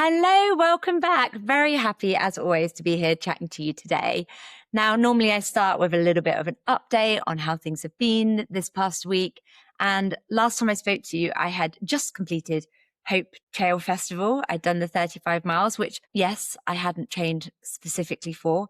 Hello, welcome back. Very happy as always to be here chatting to you today. Now, normally I start with a little bit of an update on how things have been this past week. And last time I spoke to you, I had just completed Hope Trail Festival. I'd done the 35 miles, which, yes, I hadn't trained specifically for.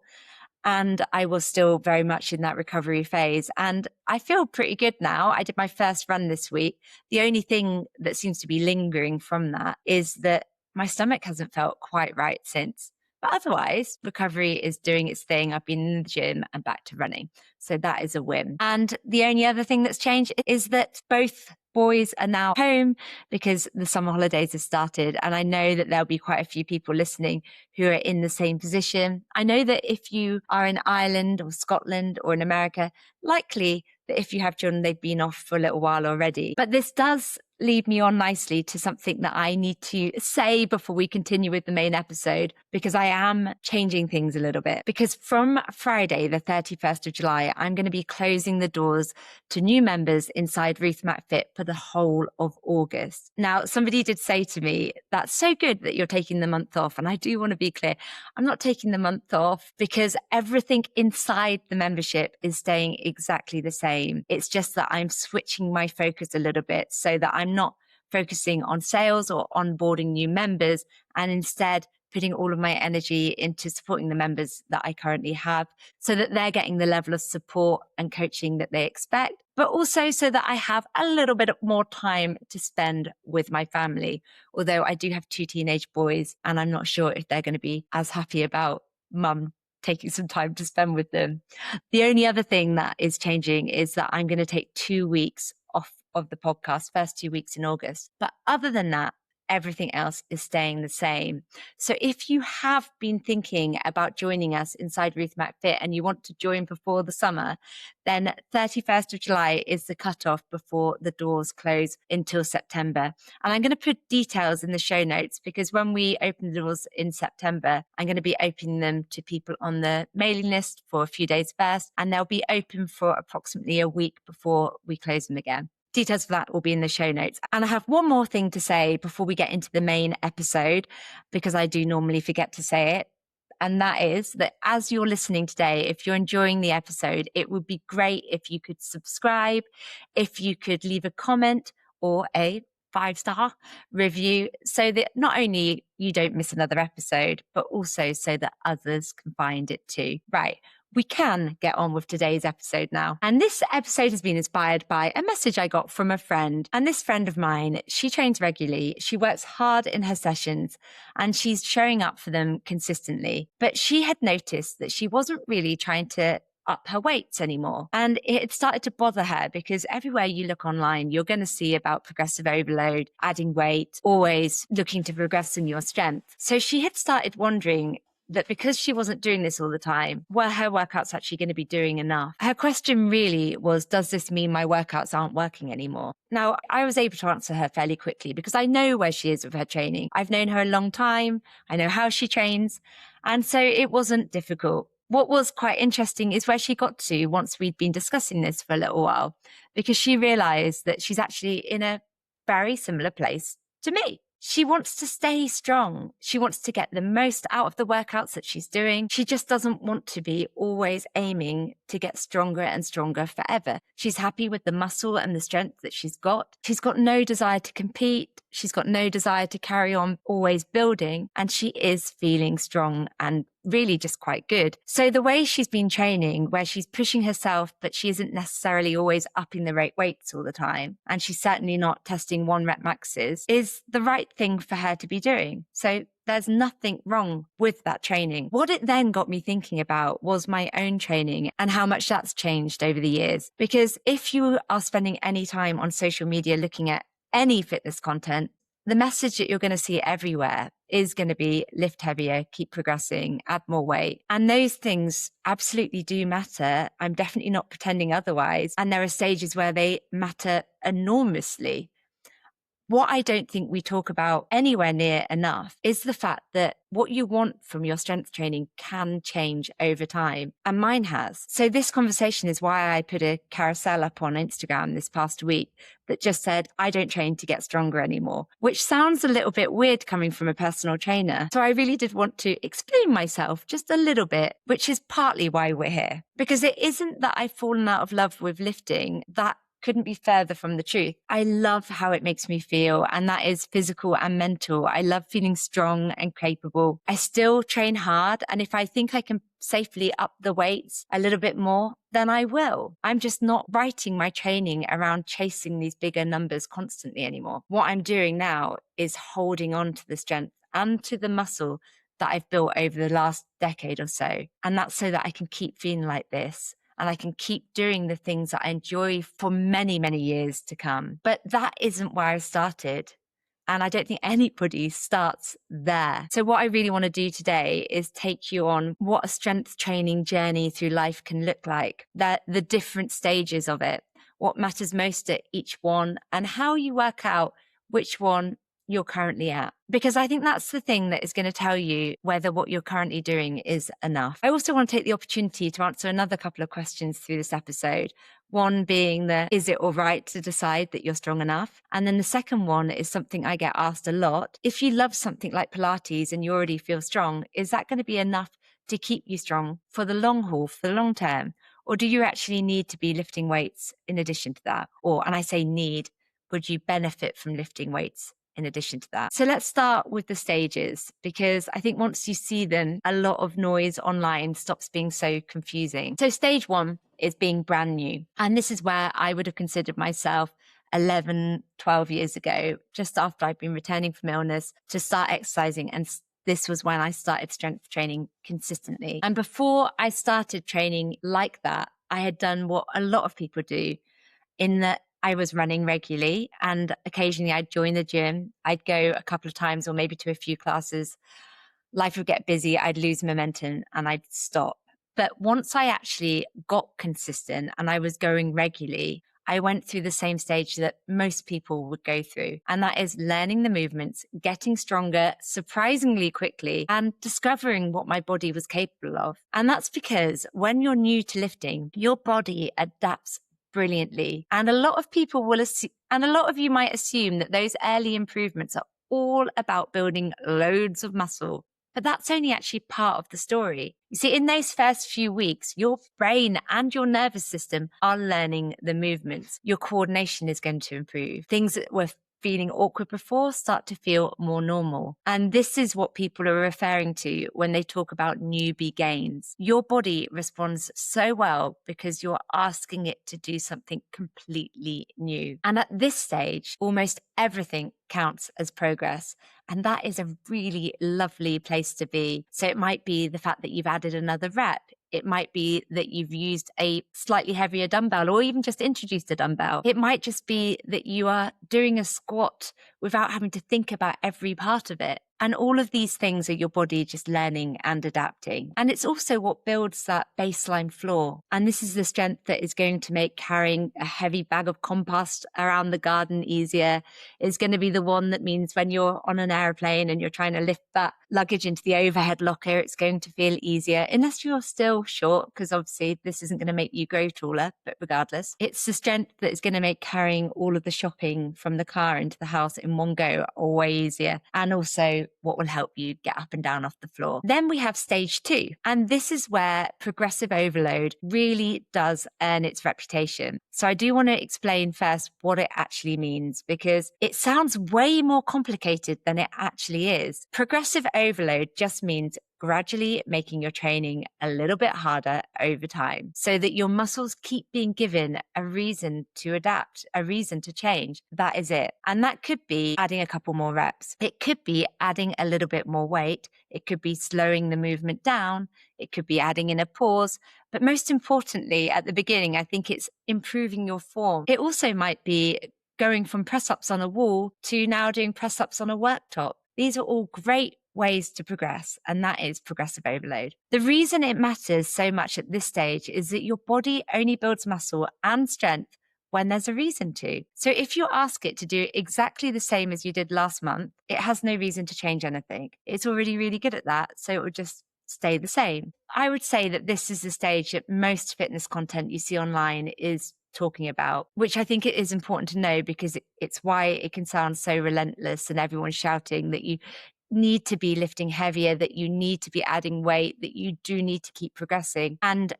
And I was still very much in that recovery phase. And I feel pretty good now. I did my first run this week. The only thing that seems to be lingering from that is that my stomach hasn't felt quite right since. But otherwise, recovery is doing its thing. I've been in the gym and back to running. So that is a win. And the only other thing that's changed is that both boys are now home because the summer holidays have started. And I know that there'll be quite a few people listening who are in the same position. I know that if you are in Ireland or Scotland or in America, likely that if you have children, they've been off for a little while already. But this does lead me on nicely to something that I need to say before we continue with the main episode, because I am changing things a little bit. Because from Friday, the 31st of July, I'm going to be closing the doors to new members inside Ruth McFit for the whole of August. Now, somebody did say to me, that's so good that you're taking the month off. And I do want to be clear, I'm not taking the month off because everything inside the membership is staying exactly the same. It's just that I'm switching my focus a little bit so that I'm not focusing on sales or onboarding new members, and instead putting all of my energy into supporting the members that I currently have so that they're getting the level of support and coaching that they expect, but also so that I have a little bit more time to spend with my family. Although I do have 2 teenage boys and I'm not sure if they're going to be as happy about mum taking some time to spend with them. The only other thing that is changing is that I'm going to take 2 weeks off of the podcast, first 2 weeks in August. But other than that, everything else is staying the same. So if you have been thinking about joining us inside Ruth McFit and you want to join before the summer, then 31st of July is the cutoff before the doors close until September. And I'm going to put details in the show notes because when we open the doors in September, I'm going to be opening them to people on the mailing list for a few days first, and they'll be open for approximately a week before we close them again. Details for that will be in the show notes. And I have one more thing to say before we get into the main episode, because I do normally forget to say it. And that is that as you're listening today, if you're enjoying the episode, it would be great if you could subscribe, if you could leave a comment or a 5-star review so that not only you don't miss another episode, but also so that others can find it too. Right. We can get on with today's episode now. And this episode has been inspired by a message I got from a friend. And this friend of mine, she trains regularly. She works hard in her sessions and she's showing up for them consistently. But she had noticed that she wasn't really trying to up her weights anymore. And it started to bother her because everywhere you look online, you're going to see about progressive overload, adding weight, always looking to progress in your strength. So she had started wondering that because she wasn't doing this all the time, were her workouts actually going to be doing enough? Her question really was, does this mean my workouts aren't working anymore? Now, I was able to answer her fairly quickly because I know where she is with her training. I've known her a long time. I know how she trains. And so it wasn't difficult. What was quite interesting is where she got to once we'd been discussing this for a little while, because she realized that she's actually in a very similar place to me. She wants to stay strong. She wants to get the most out of the workouts that she's doing. She just doesn't want to be always aiming to get stronger and stronger forever. She's happy with the muscle and the strength that she's got. She's got no desire to compete. She's got no desire to carry on always building. And she is feeling strong and really just quite good. So the way she's been training, where she's pushing herself, but she isn't necessarily always upping the rate weights all the time, and she's certainly not testing 1 rep maxes, is the right thing for her to be doing. So there's nothing wrong with that training. What it then got me thinking about was my own training and how much that's changed over the years. Because if you are spending any time on social media looking at any fitness content, the message that you're going to see everywhere is going to be lift heavier, keep progressing, add more weight. And those things absolutely do matter. I'm definitely not pretending otherwise. And there are stages where they matter enormously. What I don't think we talk about anywhere near enough is the fact that what you want from your strength training can change over time. And mine has. So this conversation is why I put a carousel up on Instagram this past week that just said, I don't train to get stronger anymore, which sounds a little bit weird coming from a personal trainer. So I really did want to explain myself just a little bit, which is partly why we're here. Because it isn't that I've fallen out of love with lifting. That couldn't be further from the truth. I love how it makes me feel, and that is physical and mental. I love feeling strong and capable. I still train hard, and if I think I can safely up the weights a little bit more, then I will. I'm just not writing my training around chasing these bigger numbers constantly anymore. What I'm doing now is holding on to the strength and to the muscle that I've built over the last decade or so. And that's so that I can keep feeling like this. And I can keep doing the things that I enjoy for many, many years to come. But that isn't where I started. And I don't think anybody starts there. So what I really want to do today is take you on what a strength training journey through life can look like, the different stages of it, what matters most at each one, and how you work out which one you're currently at. Because I think that's the thing that is going to tell you whether what you're currently doing is enough. I also want to take the opportunity to answer another couple of questions through this episode. One being is it all right to decide that you're strong enough? And then the second one is something I get asked a lot. If you love something like Pilates and you already feel strong, is that going to be enough to keep you strong for the long haul, for the long term? Or do you actually need to be lifting weights in addition to that? Or, and I say need, would you benefit from lifting weights in addition to that? So let's start with the stages, because I think once you see them, a lot of noise online stops being so confusing. So stage one is being brand new. And this is where I would have considered myself 11, 12 years ago, just after I'd been returning from illness, to start exercising. And this was when I started strength training consistently. And before I started training like that, I had done what a lot of people do, in that I was running regularly, and occasionally I'd join the gym. I'd go a couple of times or maybe to a few classes. Life would get busy. I'd lose momentum and I'd stop. But once I actually got consistent and I was going regularly, I went through the same stage that most people would go through. And that is learning the movements, getting stronger surprisingly quickly, and discovering what my body was capable of. And that's because when you're new to lifting, your body adapts brilliantly. And a lot of people will assume, and a lot of you might assume, that those early improvements are all about building loads of muscle. But that's only actually part of the story. You see, in those first few weeks, your brain and your nervous system are learning the movements. Your coordination is going to improve. Things that were feeling awkward before start to feel more normal. And this is what people are referring to when they talk about newbie gains. Your body responds so well because you're asking it to do something completely new. And at this stage, almost everything counts as progress. And that is a really lovely place to be. So it might be the fact that you've added another rep. It might be that you've used a slightly heavier dumbbell, or even just introduced a dumbbell. It might just be that you are doing a squat without having to think about every part of it. And all of these things are your body just learning and adapting. And it's also what builds that baseline floor. And this is the strength that is going to make carrying a heavy bag of compost around the garden easier. It's going to be the one that means when you're on an airplane and you're trying to lift that luggage into the overhead locker, it's going to feel easier, unless you're still short, because obviously this isn't going to make you grow taller. But regardless, it's the strength that is going to make carrying all of the shopping from the car into the house in one go way easier. And also what will help you get up and down off the floor. Then we have stage two. And this is where progressive overload really does earn its reputation. So I do want to explain first what it actually means, because it sounds way more complicated than it actually is. Progressive overload just means gradually making your training a little bit harder over time, so that your muscles keep being given a reason to adapt, a reason to change. That is it. And that could be adding a couple more reps. It could be adding a little bit more weight. It could be slowing the movement down. It could be adding in a pause. But most importantly, at the beginning, I think it's improving your form. It also might be going from press-ups on a wall to now doing press-ups on a worktop. These are all great ways to progress, and that is progressive overload. The reason it matters so much at this stage is that your body only builds muscle and strength when there's a reason to. So if you ask it to do exactly the same as you did last month, it has no reason to change anything. It's already really good at that. So it would just stay the same. I would say that this is the stage that most fitness content you see online is talking about, which I think it is important to know, because it's why it can sound so relentless and everyone's shouting that you need to be lifting heavier, that you need to be adding weight, that you do need to keep progressing. And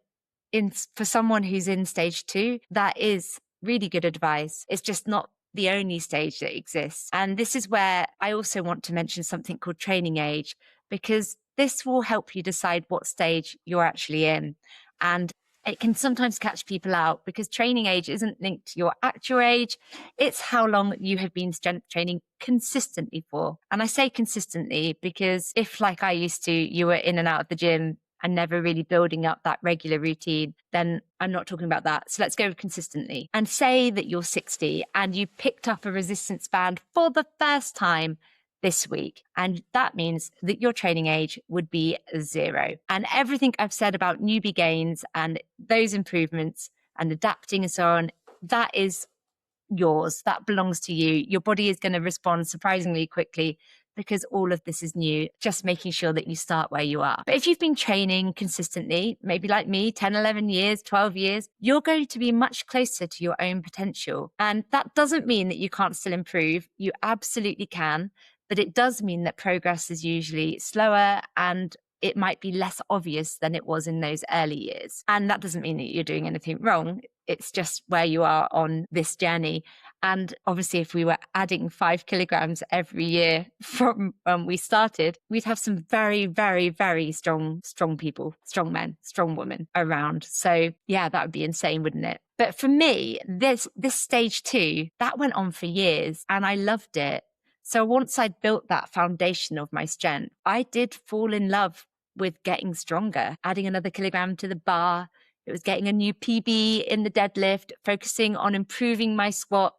for someone who's in stage 2, that is really good advice. It's just not the only stage that exists. And this is where I also want to mention something called training age, because this will help you decide what stage you're actually in. And it can sometimes catch people out, because training age isn't linked to your actual age. It's how long you have been strength training consistently for. And I say consistently because if, like I used to, you were in and out of the gym and never really building up that regular routine, then I'm not talking about that. So let's go with consistently. And say that you're 60 and you picked up a resistance band for the first time this week. And that means that your training age would be 0. And everything I've said about newbie gains and those improvements and adapting and so on, that is yours. That belongs to you. Your body is going to respond surprisingly quickly, because all of this is new, just making sure that you start where you are. But if you've been training consistently, maybe like me, 10, 11 years, 12 years, you're going to be much closer to your own potential. And that doesn't mean that you can't still improve. You absolutely can. But it does mean that progress is usually slower and it might be less obvious than it was in those early years. And that doesn't mean that you're doing anything wrong. It's just where you are on this journey. And obviously, if we were adding 5 kilograms every year from when we started, we'd have some very, very, very strong people, strong men, strong women around. So yeah, that would be insane, wouldn't it? But for me, this stage 2, that went on for years and I loved it. So once I'd built that foundation of my strength, I did fall in love with getting stronger, adding another kilogram to the bar. It was getting a new PB in the deadlift, focusing on improving my squat,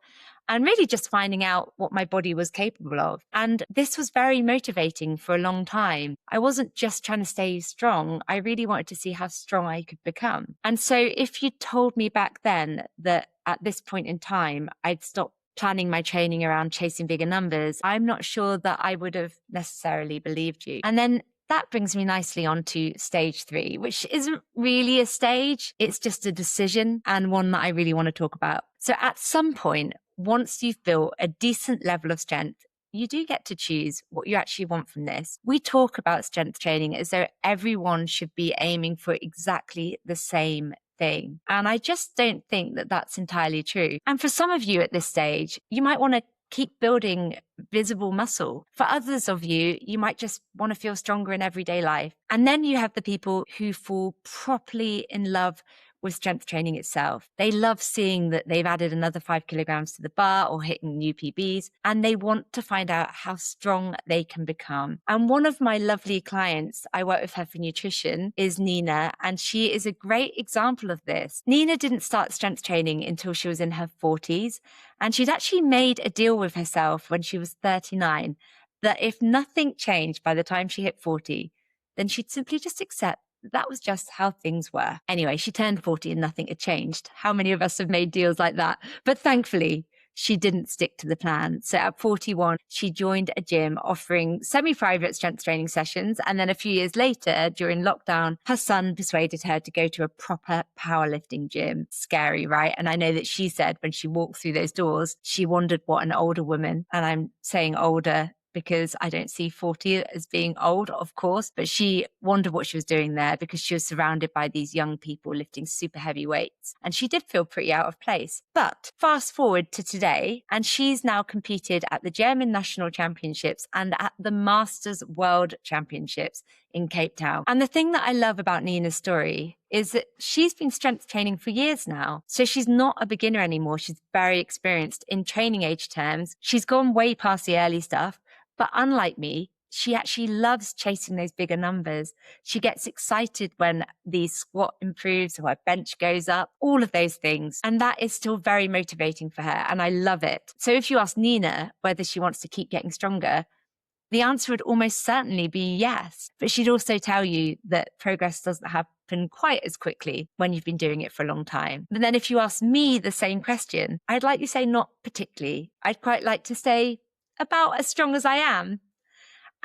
and really just finding out what my body was capable of. And this was very motivating for a long time. I wasn't just trying to stay strong. I really wanted to see how strong I could become. And so if you told me back then that at this point in time, I'd stop planning my training around chasing bigger numbers, I'm not sure that I would have necessarily believed you. And then that brings me nicely on to stage 3, which isn't really a stage. It's just a decision, and one that I really want to talk about. So at some point, once you've built a decent level of strength, you do get to choose what you actually want from this. We talk about strength training as though everyone should be aiming for exactly the same thing. And I just don't think that that's entirely true. And for some of you at this stage, you might want to keep building visible muscle. For others of you, you might just want to feel stronger in everyday life. And then you have the people who fall properly in love with strength training itself. They love seeing that they've added another 5 kilograms to the bar or hitting new PBs, and they want to find out how strong they can become. And one of my lovely clients, I work with her for nutrition, is Nina, and she is a great example of this. Nina didn't start strength training until she was in her 40s, and she'd actually made a deal with herself when she was 39 that if nothing changed by the time she hit 40, then she'd simply just accept that was just how things were. Anyway, she turned 40 and nothing had changed. How many of us have made deals like that? But thankfully, she didn't stick to the plan. So at 41, she joined a gym offering semi-private strength training sessions. And then a few years later, during lockdown, her son persuaded her to go to a proper powerlifting gym. Scary, right? And I know that she said when she walked through those doors, she wondered what an older woman, and I'm saying older because I don't see 40 as being old, of course, but she wondered what she was doing there because she was surrounded by these young people lifting super heavy weights. And she did feel pretty out of place. But fast forward to today, and she's now competed at the German National Championships and at the Masters World Championships in Cape Town. And the thing that I love about Nina's story is that she's been strength training for years now. So she's not a beginner anymore. She's very experienced in training age terms. She's gone way past the early stuff. But unlike me, she actually loves chasing those bigger numbers. She gets excited when the squat improves or her bench goes up, all of those things. And that is still very motivating for her. And I love it. So if you ask Nina whether she wants to keep getting stronger, the answer would almost certainly be yes. But she'd also tell you that progress doesn't have happen quite as quickly when you've been doing it for a long time. But then if you ask me the same question, I'd like to say not particularly. I'd quite like to say about as strong as I am.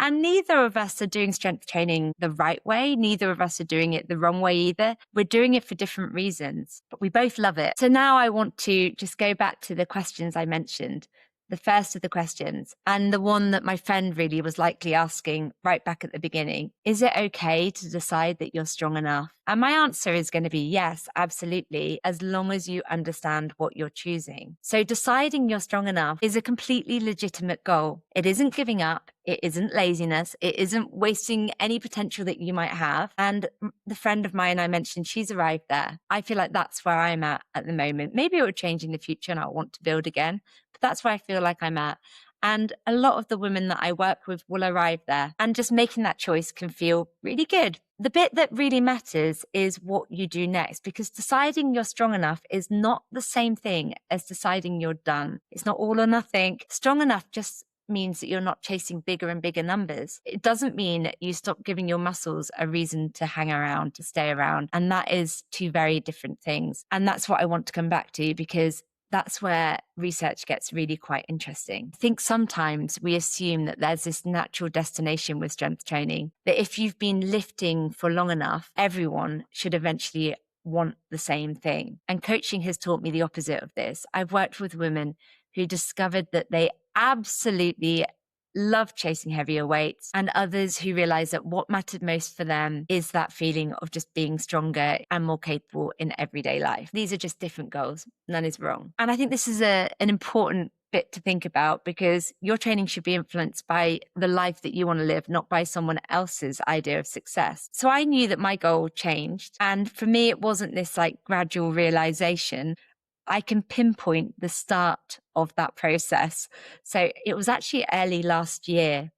And neither of us are doing strength training the right way. Neither of us are doing it the wrong way either. We're doing it for different reasons, but we both love it. So now I want to just go back to the questions I mentioned. The first of the questions, and the one that my friend really was likely asking right back at the beginning, is it okay to decide that you're strong enough? And my answer is going to be yes, absolutely, as long as you understand what you're choosing. So deciding you're strong enough is a completely legitimate goal. It isn't giving up. It isn't laziness. It isn't wasting any potential that you might have. And the friend of mine I mentioned, she's arrived there. I feel like that's where I'm at the moment. Maybe it will change in the future and I'll want to build again. But that's where I feel like I'm at. And a lot of the women that I work with will arrive there. And just making that choice can feel really good. The bit that really matters is what you do next, because deciding you're strong enough is not the same thing as deciding you're done. It's not all or nothing. Strong enough just means that you're not chasing bigger and bigger numbers. It doesn't mean you stop giving your muscles a reason to hang around, to stay around. And that is two very different things. And that's what I want to come back to, because that's where research gets really quite interesting. I think sometimes we assume that there's this natural destination with strength training, that if you've been lifting for long enough, everyone should eventually want the same thing. And coaching has taught me the opposite of this. I've worked with women who discovered that they absolutely love chasing heavier weights, and others who realize that what mattered most for them is that feeling of just being stronger and more capable in everyday life. These are just different goals. None is wrong. And I think this is an important bit to think about, because your training should be influenced by the life that you want to live, not by someone else's idea of success. So I knew that my goal changed. And for me, it wasn't this like gradual realization. I can pinpoint the start of that process. So it was actually early last year.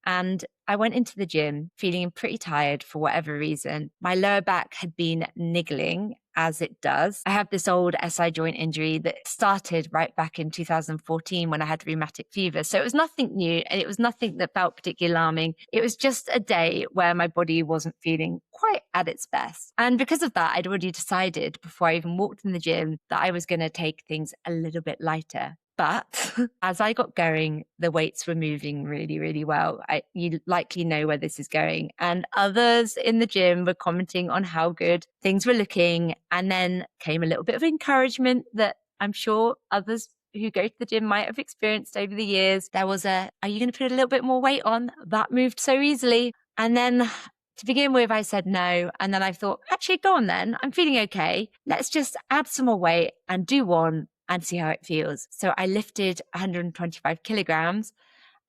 And I went into the gym feeling pretty tired for whatever reason. My lower back had been niggling, as it does. I have this old SI joint injury that started right back in 2014 when I had rheumatic fever. So it was nothing new, and it was nothing that felt particularly alarming. It was just a day where my body wasn't feeling quite at its best. And because of that, I'd already decided before I even walked in the gym that I was going to take things a little bit lighter. But as I got going, the weights were moving really, really well. You likely know where this is going. And others in the gym were commenting on how good things were looking. And then came a little bit of encouragement that I'm sure others who go to the gym might have experienced over the years. There was are you going to put a little bit more weight on? That moved so easily. And then to begin with, I said no. And then I thought, actually, go on then. I'm feeling okay. Let's just add some more weight and do one and see how it feels. So I lifted 125 kilograms,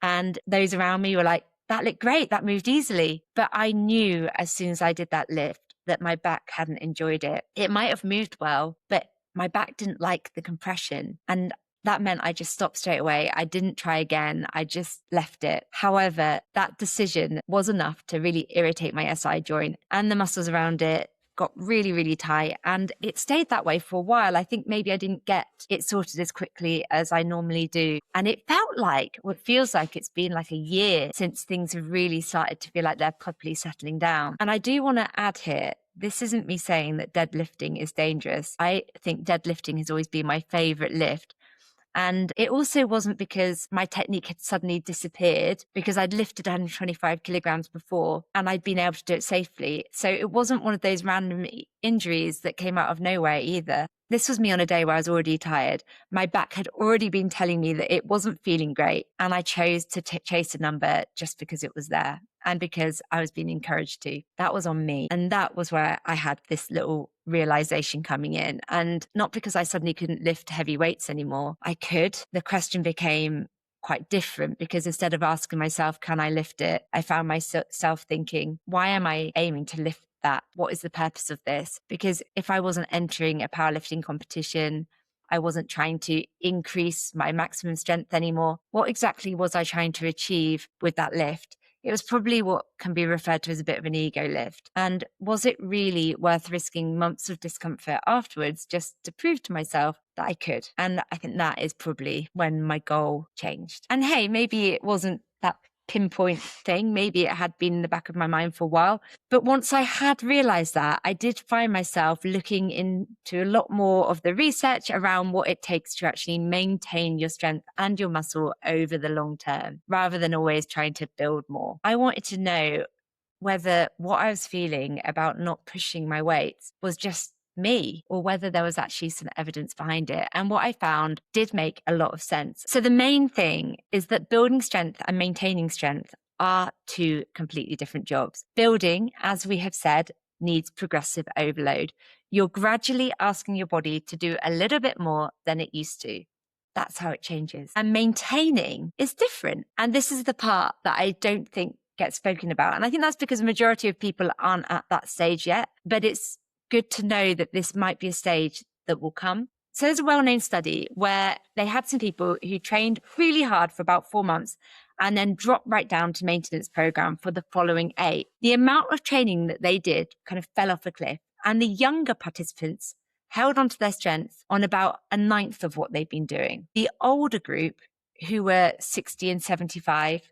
and those around me were like, that looked great. That moved easily. But I knew as soon as I did that lift that my back hadn't enjoyed it. It might have moved well, but my back didn't like the compression. And that meant I just stopped straight away. I didn't try again. I just left it. However, that decision was enough to really irritate my SI joint, and the muscles around it got really, really tight, and it stayed that way for a while. I think maybe I didn't get it sorted as quickly as I normally do. And it felt like, what feels like it's been like a year since things have really started to feel like they're properly settling down. And I do want to add here, this isn't me saying that deadlifting is dangerous. I think deadlifting has always been my favorite lift. And it also wasn't because my technique had suddenly disappeared, because I'd lifted 125 kilograms before and I'd been able to do it safely. So it wasn't one of those random injuries that came out of nowhere either. This was me on a day where I was already tired. My back had already been telling me that it wasn't feeling great. And I chose to chase a number just because it was there and because I was being encouraged to. That was on me. And that was where I had this little realization coming in. And not because I suddenly couldn't lift heavy weights anymore. I could. The question became quite different, because instead of asking myself, can I lift it? I found myself thinking, why am I aiming to lift that? What is the purpose of this? Because if I wasn't entering a powerlifting competition, I wasn't trying to increase my maximum strength anymore. What exactly was I trying to achieve with that lift? It was probably what can be referred to as a bit of an ego lift. And was it really worth risking months of discomfort afterwards just to prove to myself that I could? And I think that is probably when my goal changed. And hey, maybe it wasn't that pinpoint thing. Maybe it had been in the back of my mind for a while. But once I had realized that, I did find myself looking into a lot more of the research around what it takes to actually maintain your strength and your muscle over the long term, rather than always trying to build more. I wanted to know whether what I was feeling about not pushing my weights was just me, or whether there was actually some evidence behind it. And what I found did make a lot of sense. So the main thing is that building strength and maintaining strength are two completely different jobs. Building, as we have said, needs progressive overload. You're gradually asking your body to do a little bit more than it used to. That's how it changes. And maintaining is different. And this is the part that I don't think gets spoken about. And I think that's because the majority of people aren't at that stage yet, but it's good to know that this might be a stage that will come. So there's a well-known study where they had some people who trained really hard for about 4 months and then dropped right down to maintenance program for the following 8. The amount of training that they did kind of fell off a cliff, and the younger participants held onto their strength on about a ninth of what they've been doing. The older group, who were 60 and 75,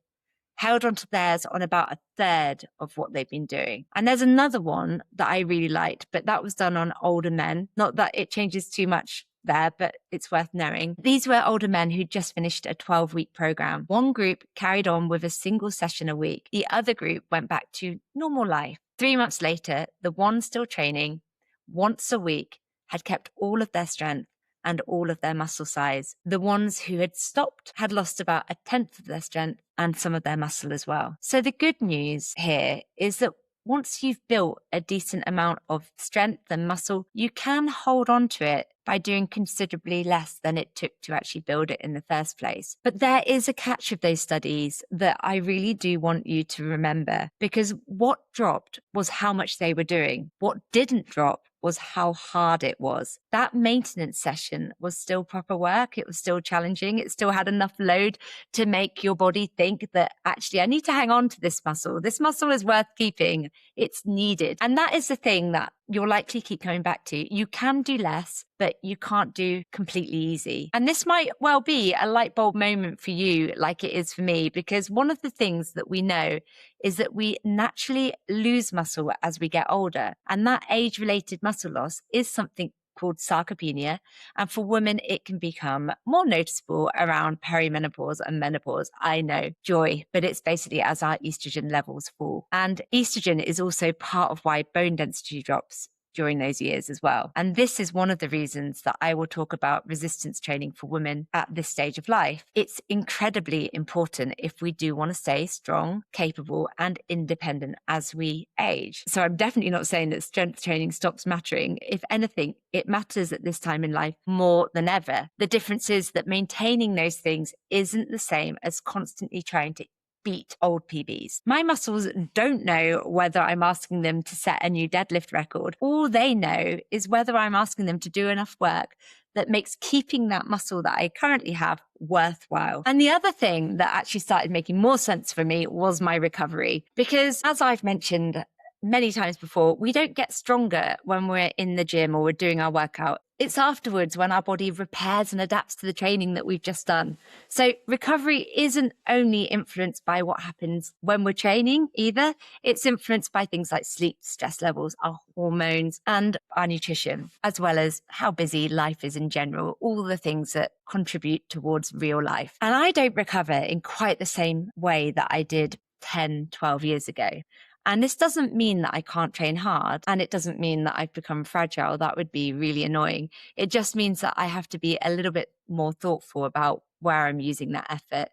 held onto theirs on about a third of what they've been doing. And there's another one that I really liked, but that was done on older men. Not that it changes too much there, but it's worth knowing. These were older men who just finished a 12-week program. One group carried on with a single session a week. The other group went back to normal life. 3 months later, the one still training once a week had kept all of their strength and all of their muscle size. The ones who had stopped had lost about a tenth of their strength and some of their muscle as well. So the good news here is that once you've built a decent amount of strength and muscle, you can hold on to it by doing considerably less than it took to actually build it in the first place. But there is a catch of those studies that I really do want you to remember, because what dropped was how much they were doing. What didn't drop was how hard it was. That maintenance session was still proper work. It was still challenging. It still had enough load to make your body think that actually I need to hang on to this muscle. This muscle is worth keeping. It's needed. And that is the thing that you'll likely keep coming back to. You can do less, but you can't do completely easy. And this might well be a light bulb moment for you, like it is for me, because one of the things that we know is that we naturally lose muscle as we get older. And that age-related muscle loss is something called sarcopenia. And for women, it can become more noticeable around perimenopause and menopause. I know, joy, but it's basically as our estrogen levels fall. And estrogen is also part of why bone density drops during those years as well. And this is one of the reasons that I will talk about resistance training for women at this stage of life. It's incredibly important if we do want to stay strong, capable, and independent as we age. So I'm definitely not saying that strength training stops mattering. If anything, it matters at this time in life more than ever. The difference is that maintaining those things isn't the same as constantly trying to beat old PBs. My muscles don't know whether I'm asking them to set a new deadlift record. All they know is whether I'm asking them to do enough work that makes keeping that muscle that I currently have worthwhile. And the other thing that actually started making more sense for me was my recovery. Because as I've mentioned many times before, we don't get stronger when we're in the gym or we're doing our workout. It's afterwards when our body repairs and adapts to the training that we've just done. So recovery isn't only influenced by what happens when we're training either. It's influenced by things like sleep, stress levels, our hormones, and our nutrition, as well as how busy life is in general, all the things that contribute towards real life. And I don't recover in quite the same way that I did 10, 12 years ago. And this doesn't mean that I can't train hard, and it doesn't mean that I've become fragile. That would be really annoying. It just means that I have to be a little bit more thoughtful about where I'm using that effort,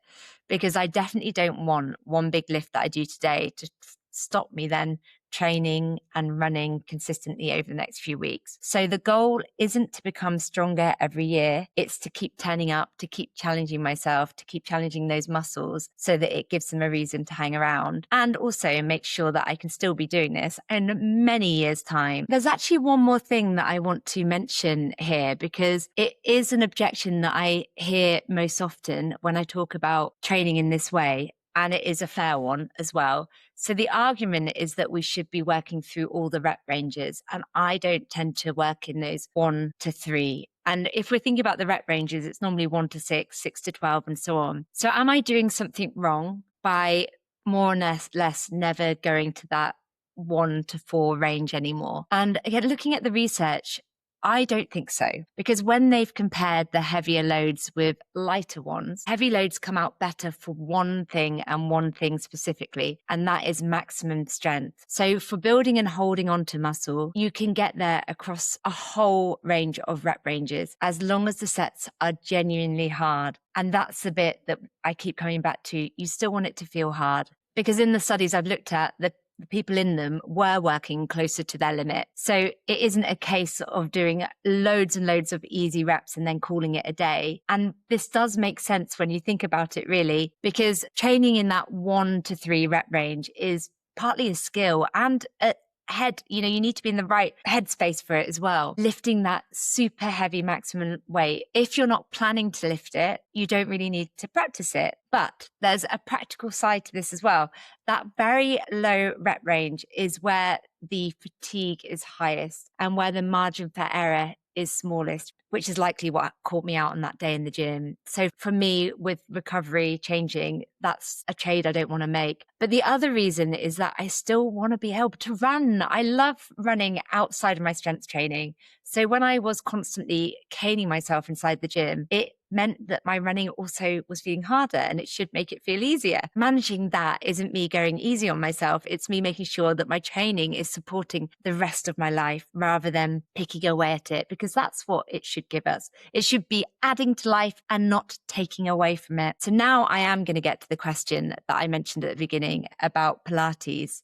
because I definitely don't want one big lift that I do today to stop me then training and running consistently over the next few weeks. So the goal isn't to become stronger every year. It's to keep turning up, to keep challenging myself, to keep challenging those muscles so that it gives them a reason to hang around, and also make sure that I can still be doing this in many years' time. There's actually one more thing that I want to mention here, because it is an objection that I hear most often when I talk about training in this way. And it is a fair one as well. So the argument is that we should be working through all the rep ranges. And I don't tend to work in those 1 to 3. And if we're thinking about the rep ranges, it's normally 1 to 6, 6 to 12, and so on. So am I doing something wrong by more or less never going to that 1 to 4 range anymore. And again, looking at the research, I don't think so, because when they've compared the heavier loads with lighter ones, heavy loads come out better for one thing and one thing specifically, and that is maximum strength. So for building and holding onto muscle, you can get there across a whole range of rep ranges as long as the sets are genuinely hard. And that's the bit that I keep coming back to. You still want it to feel hard, because in the studies I've looked at, the people in them were working closer to their limit. So it isn't a case of doing loads and loads of easy reps and then calling it a day. And this does make sense when you think about it, really, because training in that 1 to 3 rep range is partly a skill and a head, you need to be in the right headspace for it as well. Lifting that super heavy maximum weight, if you're not planning to lift it, you don't really need to practice it. But there's a practical side to this as well. That very low rep range is where the fatigue is highest and where the margin for error is smallest, which is likely what caught me out on that day in the gym. So for me, with recovery changing, that's a trade I don't want to make. But the other reason is that I still want to be able to run. I love running outside of my strength training. So when I was constantly caning myself inside the gym, it meant that my running also was feeling harder, and it should make it feel easier. Managing that isn't me going easy on myself. It's me making sure that my training is supporting the rest of my life rather than picking away at it, because that's what it should give us. It should be adding to life and not taking away from it. So now I am going to get to the question that I mentioned at the beginning about Pilates,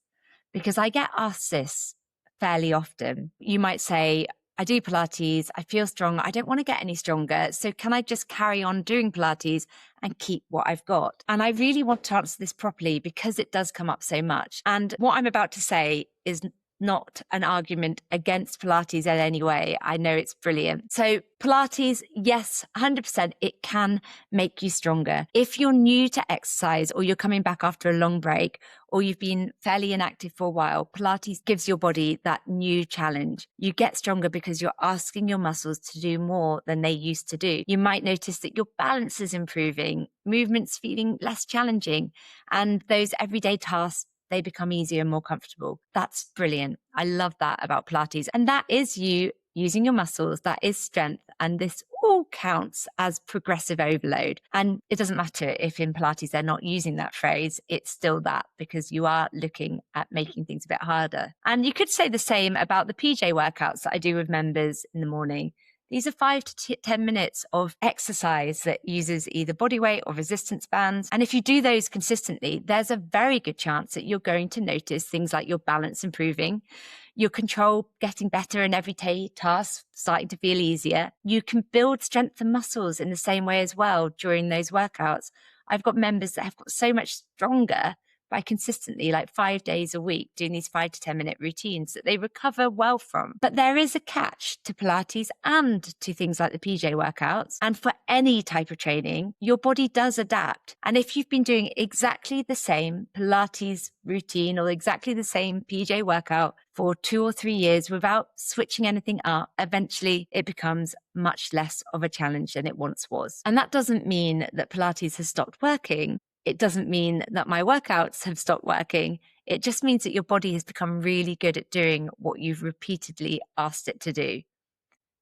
because I get asked this fairly often. You might say, I do Pilates, I feel strong, I don't want to get any stronger. So can I just carry on doing Pilates and keep what I've got? And I really want to answer this properly because it does come up so much. And what I'm about to say is not an argument against Pilates in any way. I know it's brilliant. So Pilates, yes, 100%, it can make you stronger. If you're new to exercise or you're coming back after a long break or you've been fairly inactive for a while, Pilates gives your body that new challenge. You get stronger because you're asking your muscles to do more than they used to do. You might notice that your balance is improving, movements feeling less challenging, and those everyday tasks, they become easier and more comfortable. That's brilliant. I love that about Pilates. And that is you using your muscles. That is strength. And this all counts as progressive overload. And it doesn't matter if in Pilates they're not using that phrase. It's still that, because you are looking at making things a bit harder. And you could say the same about the PJ workouts that I do with members in the morning. These are 5 to 10 minutes of exercise that uses either body weight or resistance bands. And if you do those consistently, there's a very good chance that you're going to notice things like your balance improving, your control getting better, and everyday tasks starting to feel easier. You can build strength and muscles in the same way as well during those workouts. I've got members that have got so much stronger by consistently, like 5 days a week, doing these 5 to 10 minute routines that they recover well from. But there is a catch to Pilates and to things like the PJ workouts. And for any type of training, your body does adapt. And if you've been doing exactly the same Pilates routine or exactly the same PJ workout for 2 or 3 years without switching anything up, eventually it becomes much less of a challenge than it once was. And that doesn't mean that Pilates has stopped working. It doesn't mean that my workouts have stopped working. It just means that your body has become really good at doing what you've repeatedly asked it to do.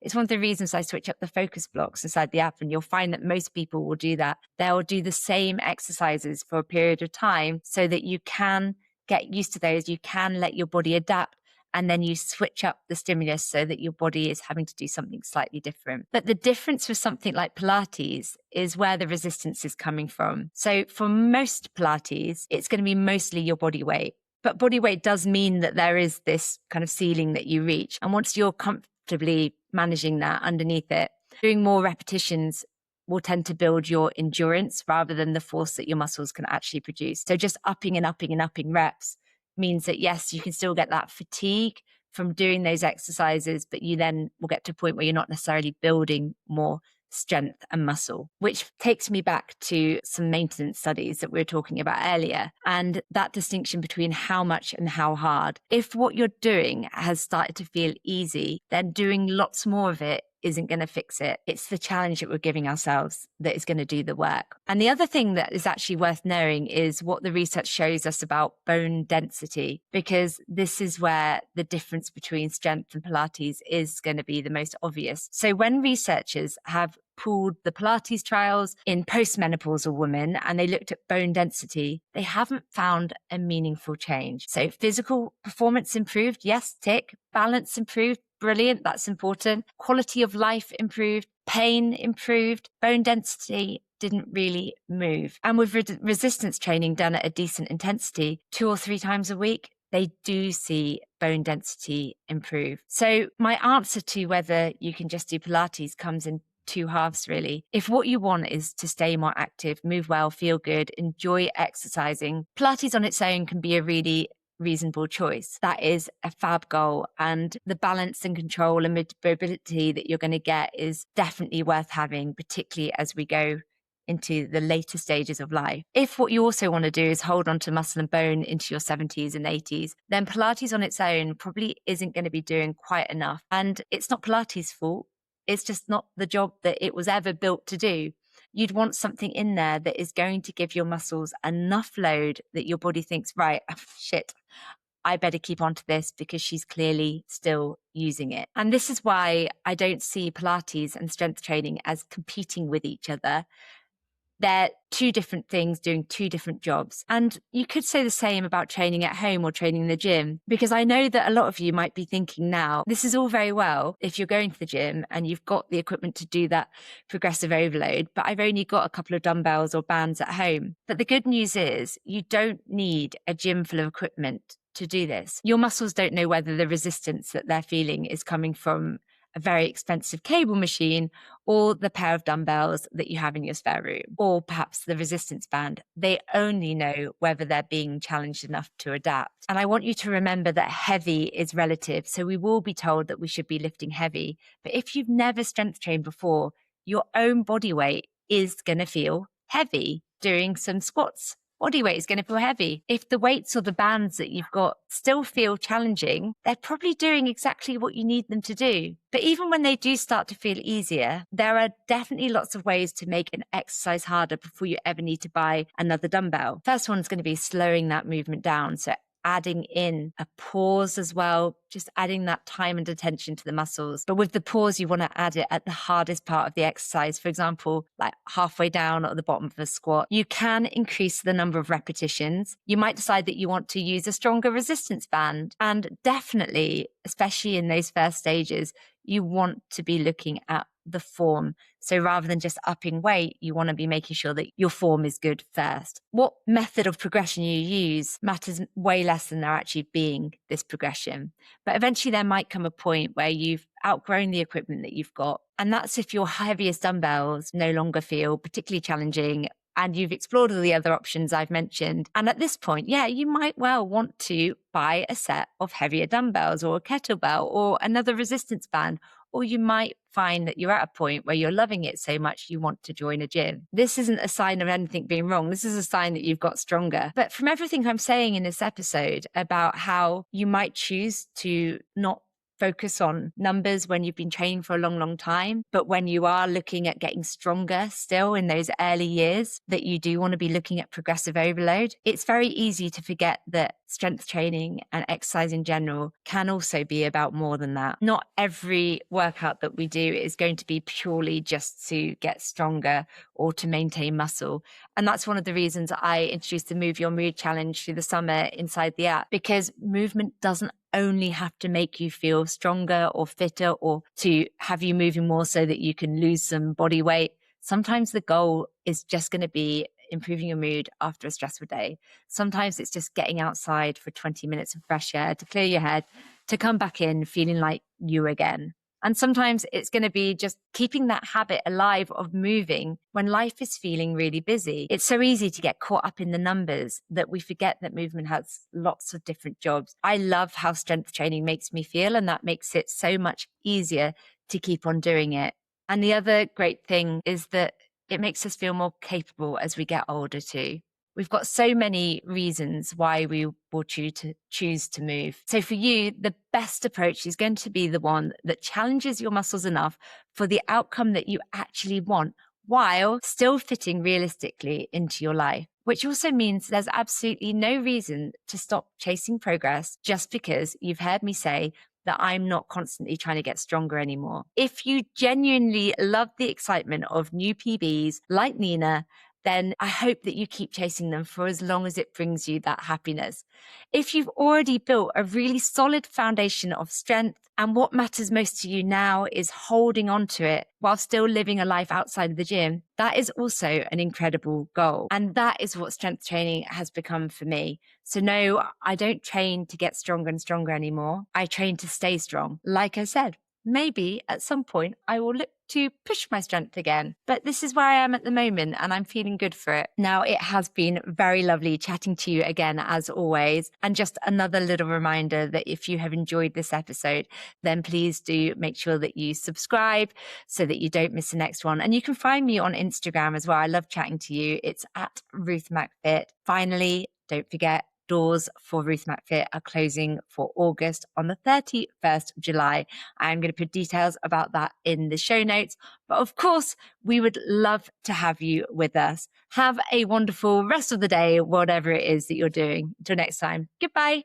It's one of the reasons I switch up the focus blocks inside the app, and you'll find that most people will do that. They'll do the same exercises for a period of time so that you can get used to those. You can let your body adapt, and then you switch up the stimulus so that your body is having to do something slightly different. But the difference with something like Pilates is where the resistance is coming from. So for most Pilates, it's going to be mostly your body weight. But body weight does mean that there is this kind of ceiling that you reach. And once you're comfortably managing that underneath it, doing more repetitions will tend to build your endurance rather than the force that your muscles can actually produce. So just upping and upping and upping reps means that, yes, you can still get that fatigue from doing those exercises, but you then will get to a point where you're not necessarily building more strength and muscle, which takes me back to some maintenance studies that we were talking about earlier, and that distinction between how much and how hard. If what you're doing has started to feel easy, then doing lots more of it isn't going to fix it. It's the challenge that we're giving ourselves that is going to do the work. And the other thing that is actually worth knowing is what the research shows us about bone density, because this is where the difference between strength and Pilates is going to be the most obvious. So when researchers have pooled the Pilates trials in postmenopausal women and they looked at bone density, they haven't found a meaningful change. So physical performance improved, yes, tick. Balance improved, brilliant, that's important. Quality of life improved, pain improved, bone density didn't really move. And with resistance training done at a decent intensity 2 or 3 times a week, they do see bone density improve. So my answer to whether you can just do Pilates comes in 2 halves, really. If what you want is to stay more active, move well, feel good, enjoy exercising, Pilates on its own can be a really reasonable choice. That is a fab goal, and the balance and control and mobility that you're going to get is definitely worth having, particularly as we go into the later stages of life. If what you also want to do is hold on to muscle and bone into your 70s and 80s, then Pilates on its own probably isn't going to be doing quite enough. And it's not Pilates' fault. It's just not the job that it was ever built to do. You'd want something in there that is going to give your muscles enough load that your body thinks, right, shit, I better keep on to this because she's clearly still using it. And this is why I don't see Pilates and strength training as competing with each other. They're 2 different things doing 2 different jobs. And you could say the same about training at home or training in the gym, because I know that a lot of you might be thinking now, this is all very well if you're going to the gym and you've got the equipment to do that progressive overload, but I've only got a couple of dumbbells or bands at home. But the good news is you don't need a gym full of equipment to do this. Your muscles don't know whether the resistance that they're feeling is coming from a very expensive cable machine or the pair of dumbbells that you have in your spare room, or perhaps the resistance band. They only know whether they're being challenged enough to adapt. And I want you to remember that heavy is relative. So we will be told that we should be lifting heavy. But if you've never strength trained before, your own body weight is going to feel heavy doing some squats. Body weight is going to feel heavy. If the weights or the bands that you've got still feel challenging, they're probably doing exactly what you need them to do. But even when they do start to feel easier, there are definitely lots of ways to make an exercise harder before you ever need to buy another dumbbell. First one is going to be slowing that movement down. So adding in a pause as well, just adding that time and attention to the muscles. But with the pause, you want to add it at the hardest part of the exercise. For example, like halfway down or at the bottom of a squat. You can increase the number of repetitions. You might decide that you want to use a stronger resistance band. And definitely, especially in those first stages, you want to be looking at the form. So rather than just upping weight, you want to be making sure that your form is good first. What method of progression you use matters way less than there actually being this progression. But eventually there might come a point where you've outgrown the equipment that you've got. And that's if your heaviest dumbbells no longer feel particularly challenging and you've explored all the other options I've mentioned. And at this point, yeah, you might well want to buy a set of heavier dumbbells or a kettlebell or another resistance band. Or you might find that you're at a point where you're loving it so much you want to join a gym. This isn't a sign of anything being wrong. This is a sign that you've got stronger. But from everything I'm saying in this episode about how you might choose to not focus on numbers when you've been training for a long, long time. But when you are looking at getting stronger still in those early years, that you do want to be looking at progressive overload, it's very easy to forget that strength training and exercise in general can also be about more than that. Not every workout that we do is going to be purely just to get stronger or to maintain muscle. And that's one of the reasons I introduced the Move Your Mood challenge through the summer inside the app, because movement doesn't only have to make you feel stronger or fitter or to have you moving more so that you can lose some body weight. Sometimes the goal is just going to be improving your mood after a stressful day. Sometimes it's just getting outside for 20 minutes of fresh air to clear your head, to come back in feeling like you again. And sometimes it's going to be just keeping that habit alive of moving when life is feeling really busy. It's so easy to get caught up in the numbers that we forget that movement has lots of different jobs. I love how strength training makes me feel, and that makes it so much easier to keep on doing it. And the other great thing is that it makes us feel more capable as we get older too. We've got so many reasons why we will choose to move. So for you, the best approach is going to be the one that challenges your muscles enough for the outcome that you actually want, while still fitting realistically into your life. Which also means there's absolutely no reason to stop chasing progress just because you've heard me say that I'm not constantly trying to get stronger anymore. If you genuinely love the excitement of new PBs like Nina, then I hope that you keep chasing them for as long as it brings you that happiness. If you've already built a really solid foundation of strength, and what matters most to you now is holding on to it while still living a life outside of the gym, that is also an incredible goal. And that is what strength training has become for me. So no, I don't train to get stronger and stronger anymore. I train to stay strong. Like I said, maybe at some point I will look to push my strength again. But this is where I am at the moment and I'm feeling good for it. Now, it has been very lovely chatting to you again, as always. And just another little reminder that if you have enjoyed this episode, then please do make sure that you subscribe so that you don't miss the next one. And you can find me on Instagram as well. I love chatting to you. It's at Ruth MacFit. Finally, don't forget, doors for Ruth MacFit are closing for August on the 31st of July. I'm going to put details about that in the show notes. But of course, we would love to have you with us. Have a wonderful rest of the day, whatever it is that you're doing. Until next time, goodbye.